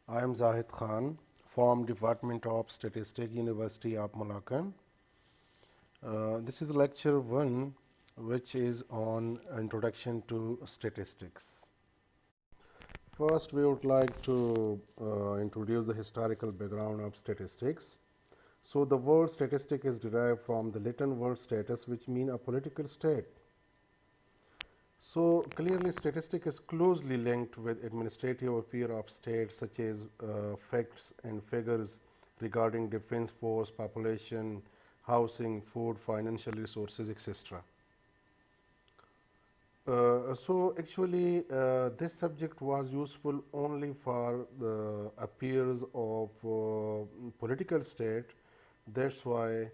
I am Zahid Khan from Department of Statistics, University of Malacca. This is lecture 1, which is on Introduction to Statistics. First, we would like to introduce the historical background of statistics. So, the word statistic is derived from the Latin word status, which means a political state. So, clearly, statistic is closely linked with administrative affairs of states, such as facts and figures regarding defense force, population, housing, food, financial resources, etc. This subject was useful only for the affairs of political state. That's why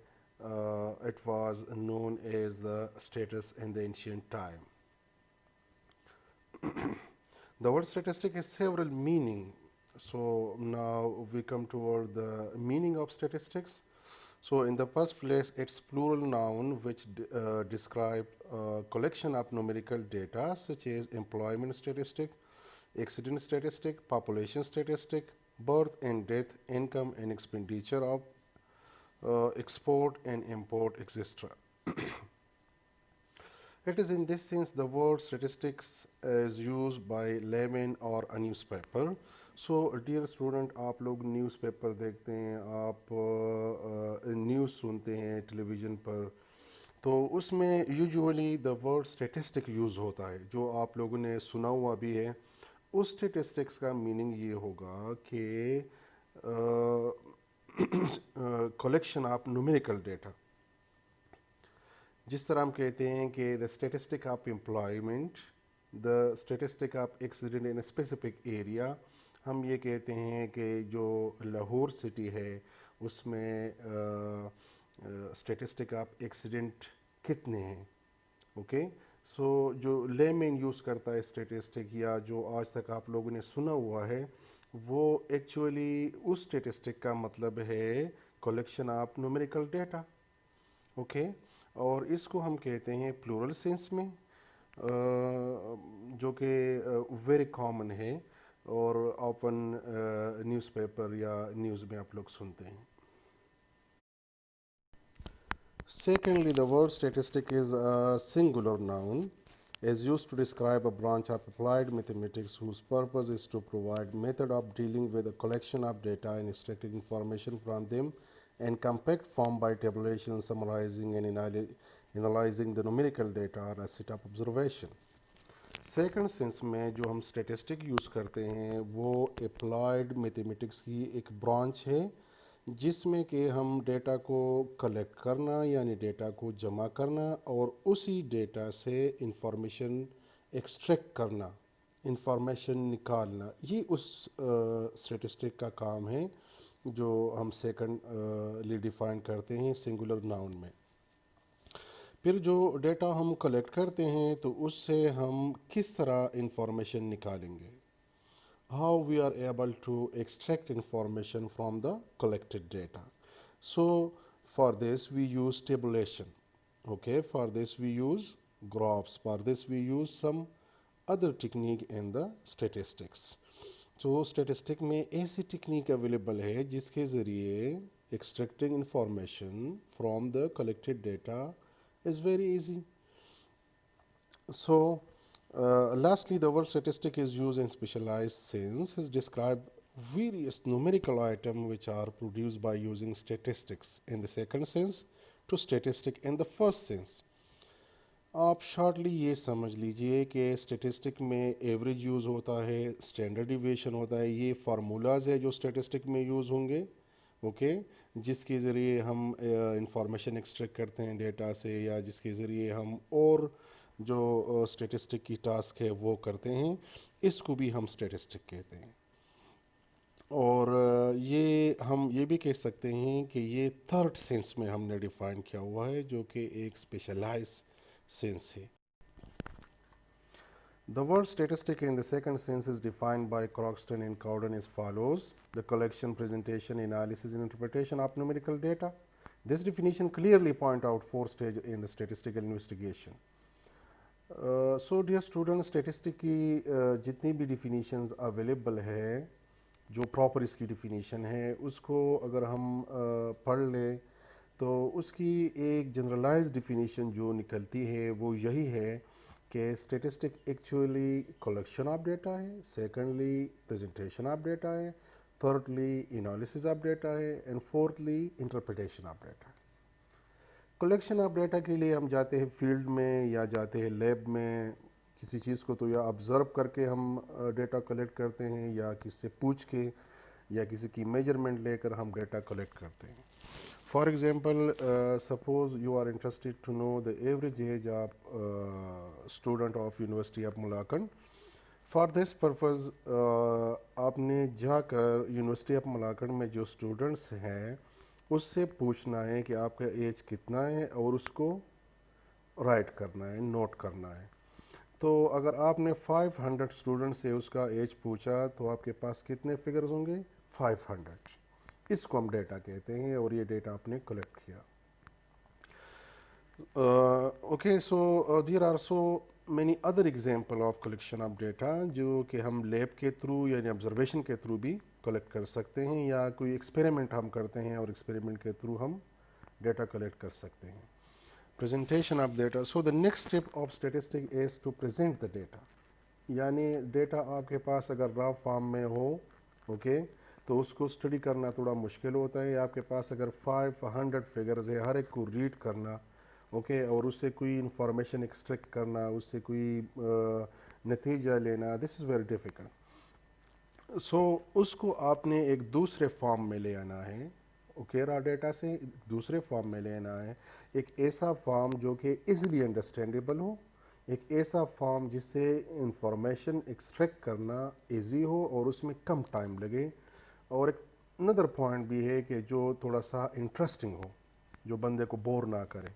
it was known as the status in the ancient time. The word statistic has several meaning. So now we come toward the meaning of statistics. So in the first place, it's plural noun which describe collection of numerical data such as employment statistic, accident statistic, population statistic, birth and death, income and expenditure of export and import, etc. It is in this sense the word statistics is used by layman or a newspaper. So dear student, आप लोग newspaper देखते हैं, आप news सुनते हैं television पर, तो उसमें usually the word statistic use होता है, जो आप लोगों ने सुना हुआ भी है। उस स्टेटिस्टिक्स का मीनिंग ये होगा कि कलेक्शन ऑफ न्यूमेरिकल डेटा। जिस तरह हम कहते हैं कि the statistic of employment, the statistic of accident in specific area, हम ये कहते हैं कि जो लाहौर सिटी है उसमें स्टेटिस्टिक ऑफ एक्सीडेंट कितने हैं। ओके, सो जो लेमैन यूज़ करता है स्टेटिस्टिक, या जो आज तक आप लोगों ने सुना हुआ है, वो एक्चुअली उस स्टेटिस्टिक का मतलब है collection of numerical data. Okay, और इसको हम कहते हैं प्लूरल सेंस में, जो कि वेरी कॉमन है और ओपन न्यूज़पेपर या न्यूज़ में आप लोग सुनते हैं। Secondly, the word statistic is a singular noun, is used to describe a branch of applied mathematics whose purpose is to provide method of dealing with a collection of data and extracting information from them in compact form by tabulation, summarizing and analyzing the numerical data or a set of observation. Second sense में जो हम statistic use करते हैं वो applied mathematics की एक branch है, जिसमें कि हम डेटा को कलेक्ट करना यानी डेटा को जमा करना और उसी डेटा से इंफॉर्मेशन एक्सट्रैक्ट करना, इंफॉर्मेशन निकालना, ये उस स्टेटिस्टिक का काम है जो हम सेकंड डिफाइन करते हैं सिंगुलर नाउन में। फिर जो डेटा हम कलेक्ट करते हैं तो उससे हम किस तरह इंफॉर्मेशन निकालेंगे, how we are able to extract information from the collected data. So for this we use tabulation. Okay, for this we use graphs, for this we use some other technique in the statistics. तो statistic में ऐसी technique available है जिसके ज़रिए extracting information from the collected data is very easy. So, lastly, the word statistic is used in specialized sense. Is describe various numerical items which are produced by using statistics in the second sense to statistic in the first sense. आप shortly ये समझ लीजिए कि statistic में average use होता है, standard deviation होता है, ये फार्मूलाज है जो स्टेटिस्टिक में यूज़ होंगे। ओके, जिसके ज़रिए हम इंफॉर्मेशन एक्सट्रैक्ट करते हैं डेटा से, या जिसके ज़रिए हम और जो स्टेटिस्टिक की टास्क है वो करते हैं, इसको भी हम स्टेटिस्टिक कहते हैं। और ये हम ये भी कह सकते हैं कि ये थर्ड सेंस में हमने डिफाइन किया हुआ है, जो कि एक स्पेशलाइज सेंस है। The word statistic in the second sense is defined by Croxton and Cowden as follows: the collection, presentation, analysis, and interpretation of numerical data. This definition clearly points out four stages in the statistical investigation. So dear students, statistic की जितनी भी definitions available है जो proper इसकी definition है उसको अगर हम पढ़ लें तो उसकी एक जनरलाइज डिफिनीशन जो निकलती है वो यही है कि statistic actually collection of data है, सेकेंडली प्रेजेंटेशन ऑफ डेटा है, थर्डली एनालिसिस ऑफ डेटा है and fourthly interpretation of data है। कलेक्शन ऑफ डेटा के लिए हम जाते हैं फील्ड में या जाते हैं लैब में, किसी चीज़ को तो या ऑब्ज़र्व करके हम डेटा कलेक्ट करते हैं या किसी से पूछ के या किसी की मेजरमेंट लेकर हम डेटा कलेक्ट करते हैं। For example, suppose you are interested to know the average age of student of University of Malakand. For this purpose, आपने जाकर यूनिवर्सिटी ऑफ मलाकंड में जो स्टूडेंट्स हैं उससे पूछना है कि आपका एज कितना है और उसको राइट करना है, नोट करना है। तो अगर आपने 500 स्टूडेंट से उसका एज पूछा तो आपके पास कितने फिगर्स होंगे? 500। इसको हम डेटा कहते हैं और ये डेटा आपने कलेक्ट किया। Okay, so there are so many other example of collection of data जो कि हम लैब के थ्रू यानी ऑब्जर्वेशन के थ्रू भी कलेक्ट कर सकते हैं या कोई एक्सपेरिमेंट हम करते हैं और एक्सपेरिमेंट के थ्रू हम डेटा कलेक्ट कर सकते हैं। Presentation of data, so the next step of statistic is to present the data. यानी डेटा आपके पास अगर रॉ फॉर्म में हो, ओके, तो उसको स्टडी करना थोड़ा मुश्किल होता है। आपके पास अगर 500 फिगर्स है, हर एक को रीड करना, ओके, और उससे कोई इंफॉर्मेशन एक्सट्रैक्ट करना, उससे कोई नतीजा लेना, दिस इज़ वेरी डिफ़िकल्ट। सो उसको आपने एक दूसरे फॉर्म में ले आना है, ओके, रॉ डेटा से दूसरे फॉर्म में ले आना है। एक ऐसा फॉर्म जो कि इजीली अंडरस्टैंडेबल हो, एक ऐसा फॉर्म जिससे इंफॉर्मेशन एक्सट्रैक्ट करना इजी हो और उसमें कम टाइम लगे, और एक अनदर पॉइंट भी है कि जो थोड़ा सा इंटरेस्टिंग हो, जो बंदे को बोर ना करे।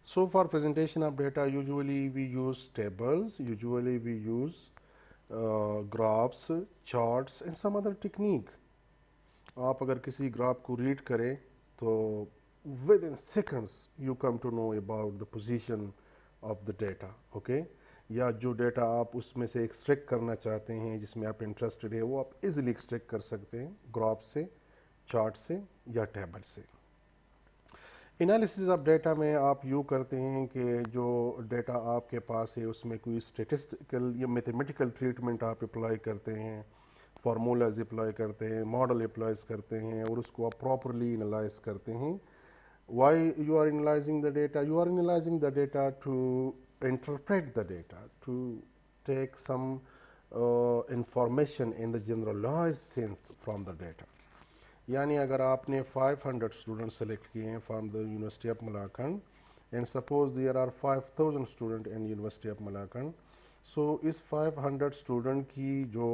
So for presentation of data, usually we use tables, usually we use graphs, charts and some other technique. आप अगर किसी ग्राफ को रीड करें तो within seconds you come to know about the position of the data, okay? या जो data आप उसमें से एक्सट्रैक्ट करना चाहते हैं, जिसमें आप इंटरेस्टेड है, वो आप इजीली एक्सट्रैक्ट कर सकते हैं ग्राफ से, चार्ट से या टेबल से। एनालिसिस ऑफ डेटा में आप यूँ करते हैं कि जो डेटा आपके पास है उसमें कोई स्टेटिस्टिकल या मैथमेटिकल ट्रीटमेंट आप अप्लाई करते हैं, फार्मूलाज अप्लाई करते हैं, मॉडल अप्लाइज करते हैं और उसको आप प्रॉपरली एनालाइज करते हैं। Why you are analysing the data? You are analysing the data to interpret the data, to take some information in the generalise sense from the data. यानी अगर आपने 500 स्टूडेंट सेलेक्ट किए हैं from the university of Malakand and suppose there are 5000 student in university of Malakand, so इस 500 student की जो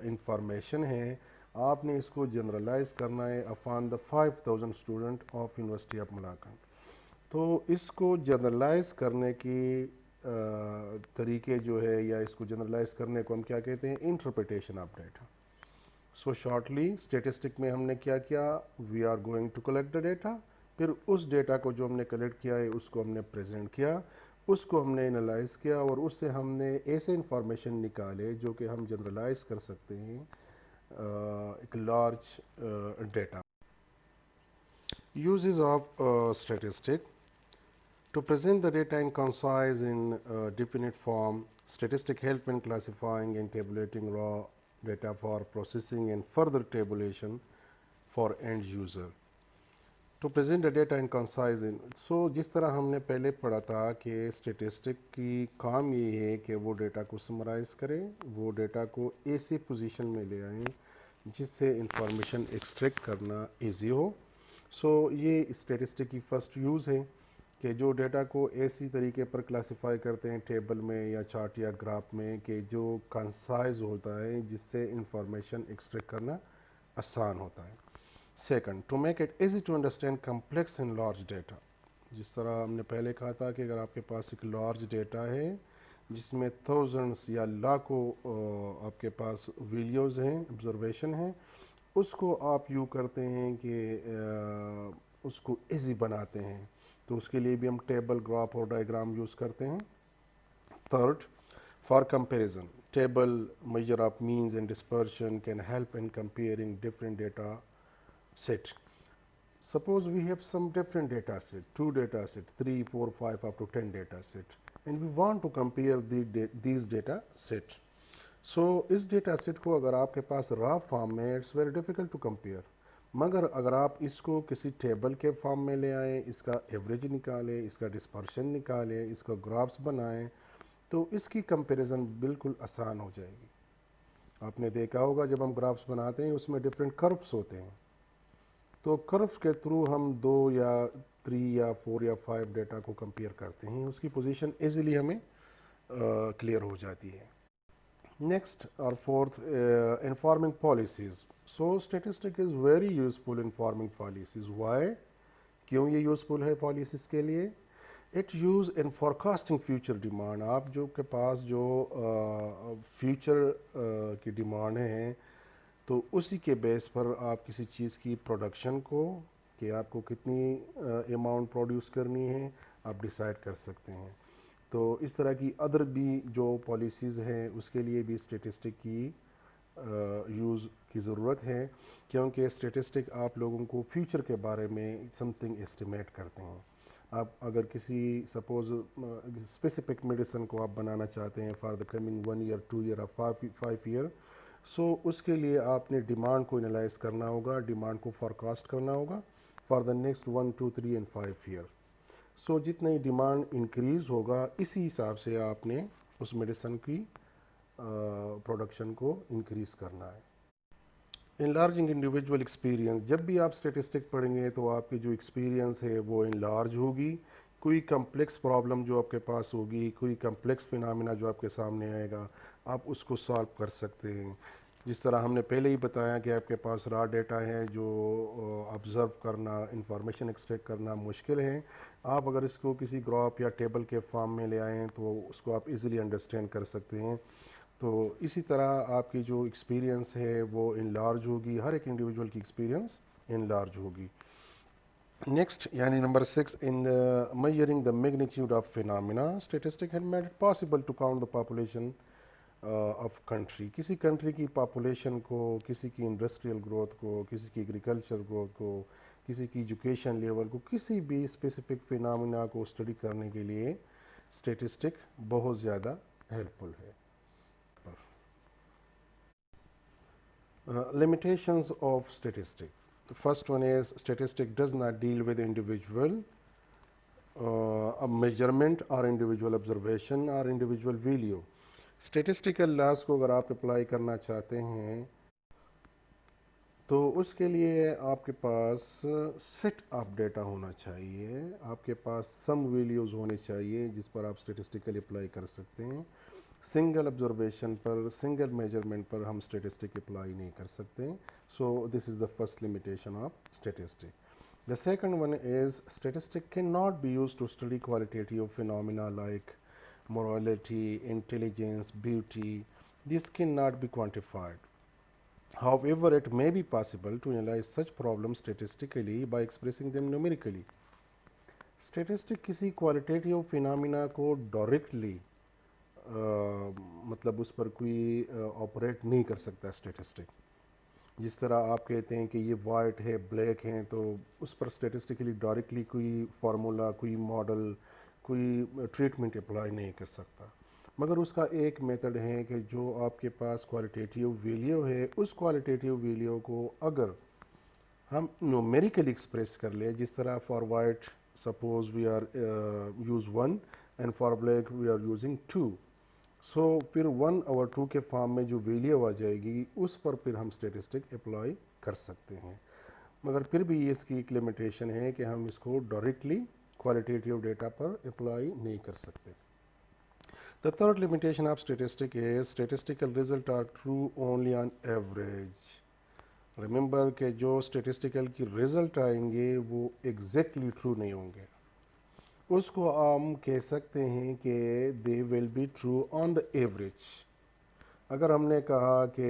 information है आपने इसको जनरलाइज करना है upon the 5000 student of university of Malakand. तो इसको जनरलाइज करने की तरीके जो है या इसको जनरलाइज करने को हम क्या कहते हैं? Interpretation of data. So shortly statistic में हमने क्या किया? We are going to collect the data, फिर उस डेटा को जो हमने कलेक्ट किया है उसको हमने प्रेजेंट किया, उसको हमने एनालाइज किया और उससे हमने ऐसे इंफॉर्मेशन निकाले जो कि हम जनरलाइज कर सकते हैं एक large data. Uses of statistic to present the data in concise in definite form. Statistic help in classifying and tabulating raw data for processing and further tabulation for end user. To present the data in concise in, so जिस तरह हमने पहले पढ़ा था कि statistic की काम ये है कि वो डेटा को समराइज करें, वो डेटा को ऐसी पोजीशन में ले आएँ जिससे इंफॉर्मेशन एक्सट्रैक्ट करना इजी हो। सो ये स्टेटिस्टिक की फर्स्ट यूज़ है कि जो डेटा को ऐसी तरीके पर क्लासिफाई करते हैं टेबल में या चार्ट या ग्राफ में कि जो कंसाइज होता है, जिससे इंफॉर्मेशन एक्सट्रैक्ट करना आसान होता है। Second, to make it easy to understand complex and large data. जिस तरह हमने पहले कहा था कि अगर आपके पास एक लार्ज डेटा है जिसमें थाउजेंड्स या लाखों आपके पास वीडियोज़ हैं, ऑब्जर्वेशन हैं, उसको आप यूँ करते हैं कि उसको इजी बनाते हैं, तो उसके लिए भी हम टेबल, ग्राफ और डायग्राम यूज़ करते हैं। Third, for comparison, table measure of means and dispersion can help in comparing different data set. Suppose we have some different data set, 2 data set, 3, 4, 5 up to 10 data set, and we want to compare these data set. So इस data set को अगर आपके पास raw form में, it's very difficult to compare, मगर अगर आप इसको किसी टेबल के फॉर्म में ले आएँ, इसका एवरेज निकालें, इसका डिस्पर्शन निकालें, इसका ग्राफ्स बनाएं, तो इसकी कंपैरिजन बिल्कुल आसान हो जाएगी। आपने देखा होगा जब हम ग्राफ्स बनाते हैं उसमें डिफरेंट कर्व्स होते हैं, तो कर्व्स के थ्रू हम 2 या 3 या 4 या 5 डेटा को कंपेयर करते हैं, उसकी पोजीशन इजीली हमें क्लियर हो जाती है। Next or fourth, informing policies. So statistic is very useful in forming policies. Why? क्यों ये यूजफुल है पॉलिसीज के लिए? It use in forecasting future demand. आप जो के पास जो फ्यूचर की डिमांड है, तो उसी के बेस पर आप किसी चीज़ की प्रोडक्शन को, कि आपको कितनी अमाउंट प्रोड्यूस करनी है, आप डिसाइड कर सकते हैं। तो इस तरह की अदर भी जो पॉलिसीज़ हैं उसके लिए भी स्टेटिस्टिक की यूज़ की ज़रूरत है, क्योंकि स्टेटिस्टिक आप लोगों को फ्यूचर के बारे में समथिंग एस्टिमेट करते हैं। आप अगर किसी सपोज स्पेसिफिक मेडिसिन को आप बनाना चाहते हैं for the coming 1 year, 2 year और 5 ईयर, सो उसके लिए आपने डिमांड को एनालाइज करना होगा, डिमांड को फोरकास्ट करना होगा for the next 1, 2, 3 and 5 year. So जितनी डिमांड इंक्रीज होगा इसी हिसाब से आपने उस मेडिसिन की प्रोडक्शन को इंक्रीज करना है। इनलार्जिंग इंडिविजुअल एक्सपीरियंस, जब भी आप स्टेटिस्टिक पढ़ेंगे तो आपकी जो एक्सपीरियंस है वो इनलार्ज होगी। कोई कम्प्लेक्स प्रॉब्लम जो आपके पास होगी, कोई कम्प्लेक्स फिनोमेना जो आपके सामने आएगा, आप उसको सॉल्व कर सकते हैं। जिस तरह हमने पहले ही बताया कि आपके पास रॉ डेटा है जो ऑब्ज़र्व करना, इंफॉर्मेशन एक्सट्रैक्ट करना मुश्किल है, आप अगर इसको किसी ग्राफ या टेबल के फॉर्म में ले आएँ तो उसको आप इजीली अंडरस्टैंड कर सकते हैं। तो इसी तरह आपकी जो एक्सपीरियंस है वो इनलार्ज होगी, हर एक इंडिविजुअल की एक्सपीरियंस इनलार्ज होगी। नेक्स्ट यानी number 6, in measuring the magnitude of phenomena, statistic had made it possible to count the population of country. किसी कंट्री की पॉपुलेशन को, किसी की इंडस्ट्रियल ग्रोथ को, किसी की एग्रीकल्चर ग्रोथ को, किसी की एजुकेशन लेवल को, किसी भी स्पेसिफिक फिनोमेना को स्टडी करने के लिए स्टेटिस्टिक बहुत ज़्यादा हेल्पफुल है। Limitations of statistic. The first one is statistic does not deal with individual a measurement or individual observation or individual value. Statistical loss को अगर आप अप्लाई करना चाहते हैं तो उसके लिए आपके पास सेट ऑफ डेटा होना चाहिए, आपके पास सम वैल्यूज़ होने चाहिए जिस पर आप स्टेटिस्टिकल अप्लाई कर सकते हैं। सिंगल ऑब्जर्वेशन पर, सिंगल मेजरमेंट पर हम स्टेटिस्टिक अप्लाई नहीं कर सकते। So this is the first limitation of statistic. The second one is statistic cannot be used to study qualitative phenomena like morality, intelligence, beauty. These cannot be quantified. However, it may be possible to analyze such problems statistically by expressing them numerically. Statistic किसी qualitative phenomena को directly मतलब उस पर कोई operate नहीं कर सकता statistic. जिस तरह आप कहते हैं कि ये वाइट है, ब्लैक है, तो उस पर स्टेटिस्टिकली डायरेक्टली कोई फार्मूला, कोई मॉडल, कोई ट्रीटमेंट अप्लाई नहीं कर सकता। मगर उसका एक मेथड है कि जो आपके पास क्वालिटेटिव वैल्यू है, उस क्वालिटेटिव वैल्यू को अगर हम न्यूमेरिकली एक्सप्रेस कर ले, जिस तरह for white suppose we are use 1 and for black we are using 2, so फिर 1 और 2 के फॉर्म में जो वैल्यू आ जाएगी उस पर फिर हम स्टेटिस्टिक अप्लाई कर सकते हैं। मगर फिर भी इसकी एक लिमिटेशन है कि हम इसको डायरेक्टली क्वालिटेटिव डेटा पर अप्लाई नहीं कर सकते। The third limitation of statistic is statistical result are true only on average. Remember कि जो स्टेटिस्टिकल की रिजल्ट आएंगे वो एग्जैक्टली ट्रू नहीं होंगे, उसको हम कह सकते हैं कि they will be true on the average. अगर हमने कहा कि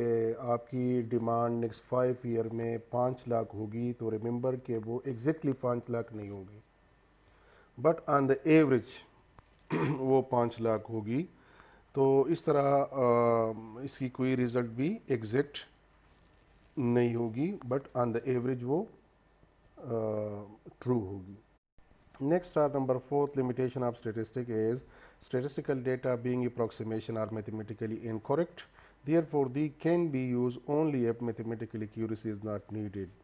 आपकी डिमांड नेक्स्ट 5 ईयर में 5 लाख होगी, तो रिमेंबर कि वो एग्जैक्टली 5 लाख नहीं होगी, बट ऑन द एवरेज वो 5 लाख होगी। तो इस तरह इसकी कोई रिजल्ट भी एग्जैक्ट नहीं होगी, बट ऑन द एवरेज वो ट्रू होगी. Next, our number fourth limitation of statistic is statistical data being approximation are mathematically incorrect. Therefore, they can be used only if mathematical accuracy is not needed.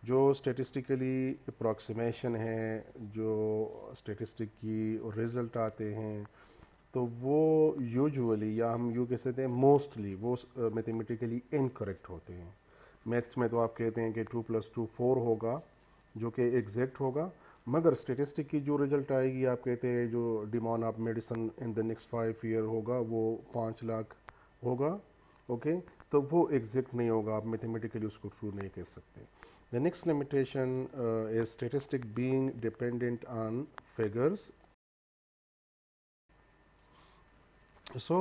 जो statistically approximation है, जो statistic की result आते हैं, तो वो usually या हम यूँ कह सकते हैं मोस्टली वो मैथमेटिकली इनकरेक्ट होते हैं. मैथ्स में तो आप कहते हैं कि 2+2 4 होगा, जो कि एग्जैक्ट होगा, मगर स्टेटिस्टिक की जो रिजल्ट आएगी, आप कहते हैं जो demand of medicine in the next 5 year होगा वो 5 लाख होगा. ओके, तो वो एग्जैक्ट नहीं होगा, आप मैथमेटिकली उसको ट्रू नहीं कह सकते. The next limitation is statistic being dependent on figures. So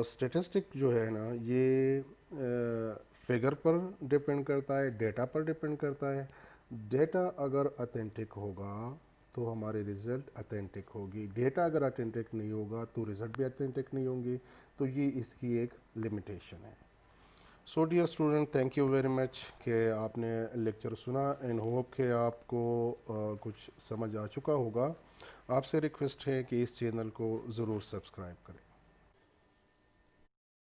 statistic जो है ना, ये फिगर पर डिपेंड करता है, डेटा पर डिपेंड करता है. डेटा अगर अथेंटिक होगा तो हमारे रिजल्ट अथेंटिक होगी, डेटा अगर अथेंटिक नहीं होगा तो रिजल्ट भी अथेंटिक नहीं होंगे. तो ये इसकी एक लिमिटेशन है. So dear student, thank you very much कि आपने लेक्चर सुना, एंड होप कि आपको कुछ समझ आ चुका होगा. आपसे रिक्वेस्ट है कि इस चैनल को ज़रूर सब्सक्राइब करें.